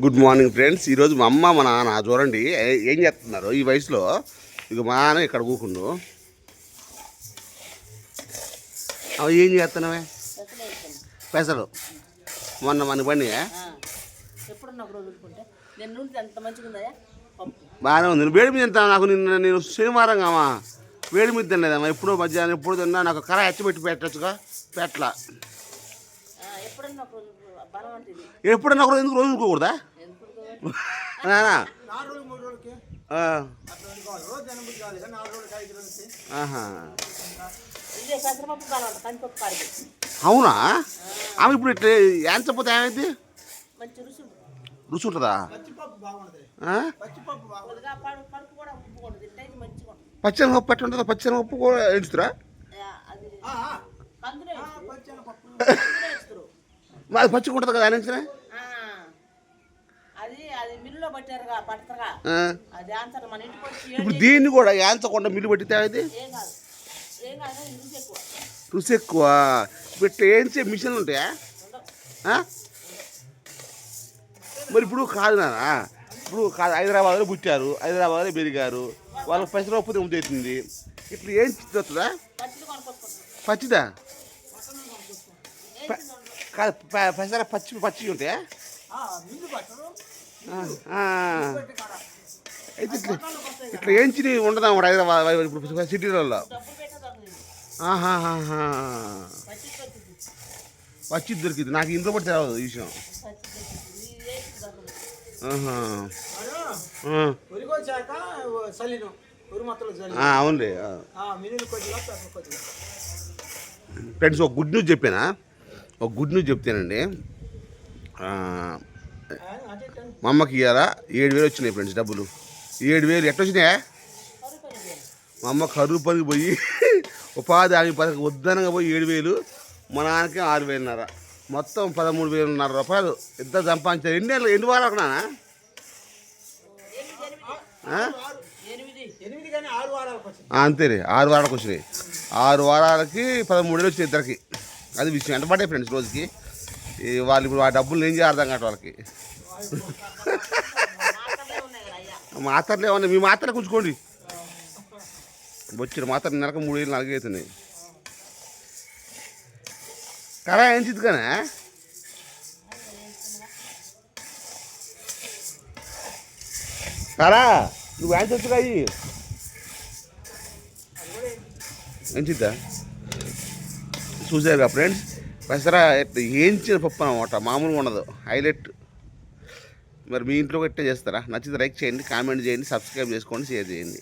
Good morning friends. ఈరోజు మా అమ్మ మా నాన్న చూడండి ఏం చేస్తున్నారు ఈ వయసులో. ఇక మా నాన్న ఇక్కడ కూకుండు. అవి ఏం చేస్తున్నావే? పెసలు మొన్న మన బండి బాగానే ఉంది. వేడి మీద తింటా. నాకు నేను శనివారం కామా వేడి మీద తినలేదమ్మా. ఎప్పుడో మధ్యాహ్నం ఎప్పుడు తిన్నా. నాకు కర ఎచ్చబెట్టి పెట్టచ్చుగా పెట్టలా. ఎప్పుడన్నా ఒక రోజు ఎందుకు రోజు అనుకోకూడదా? అవునా? ఆమె ఇప్పుడు ఇట్లా ఏంచపోతే ఏమైంది? రుచి ఉంటుందా? పచ్చనపప్పు ఎట్లా ఉంటుందా? పచ్చనపప్పు కూడా ఎంచుతురా? అది పచ్చిగా ఉంటుంది కదా అని ఇప్పుడు దీన్ని కూడా యాంచకుండా మిల్లు పట్టితే అది రుచి ఎక్కువ. ఇప్పుడు ఇట్లా ఏంచే మిషన్లు ఉంటాయా? మరి ఇప్పుడు కాదు నాన్న, ఇప్పుడు కాదు. హైదరాబాద్లో పుట్టారు, హైదరాబాద్లో పెరిగారు, వాళ్ళకి పెసరపప్పు అవుతుంది. ఇట్లా ఏం వస్తుందా? పచ్చిదా? కాదు, పెసర పచ్చి ఉంటాయా? అయితే ఇట్లా ఏంచి ఉండదా హైదరాబాద్ ఇప్పుడు సిటీలలో? పచ్చి దొరికింది. నాకు ఇంట్లో పట్టి తెలవదు ఈ విషయం. అవునులే ఫ్రెండ్స్. ఒక గుడ్ న్యూస్ చెప్పానా? ఒక గుడ్ న్యూస్ చెప్తానండి. మా అమ్మకి ఇవ్వాలా 7,000 వచ్చినాయి ఫ్రెండ్స్. డబ్బులు 7,000 ఎట్లా వచ్చినాయా? మా అమ్మ కరువు పనికి పోయి ఉపాధి హామీ పథకం వద్దనగా పోయి 7,000, మా నాన్నకి 6,500, మొత్తం 13,500 రూపాయలు ఇద్దరు సంపాదించారు. ఎన్ని వారాలకు నాన్న? అంతేలే, 6 వారాలకు వచ్చినాయి. 6 వారాలకి 13,000 వచ్చినాయి ఇద్దరికి. అది విషయం. ఎంత పడ్డాయి ఫ్రెండ్స్ రోజుకి. వాళ్ళు ఇప్పుడు ఆ డబ్బులు ఏం చేయాలి అర్థం కావట్లేదు వాళ్ళకి. మాత్రలు ఏమన్నా మీ మాత్రలు కూర్చుకోండి. వచ్చిన మాత్రం నెలకు 3,000 4,000 అవుతున్నాయి. కరా ఏం చిత్తుగానే కరా నువ్వు ఏం చచ్చుగా ఏం చిద్దా చూసారుగా ఫ్రెండ్స్. పెసర ఏంచిన పప్పు అనమాట, మామూలుగా ఉండదు, హైలైట్. మరి మీ ఇంట్లో గట్టే చేస్తారా? నచ్చితే లైక్ చేయండి, కామెంట్ చేయండి, సబ్స్క్రైబ్ చేసుకోండి, షేర్ చేయండి.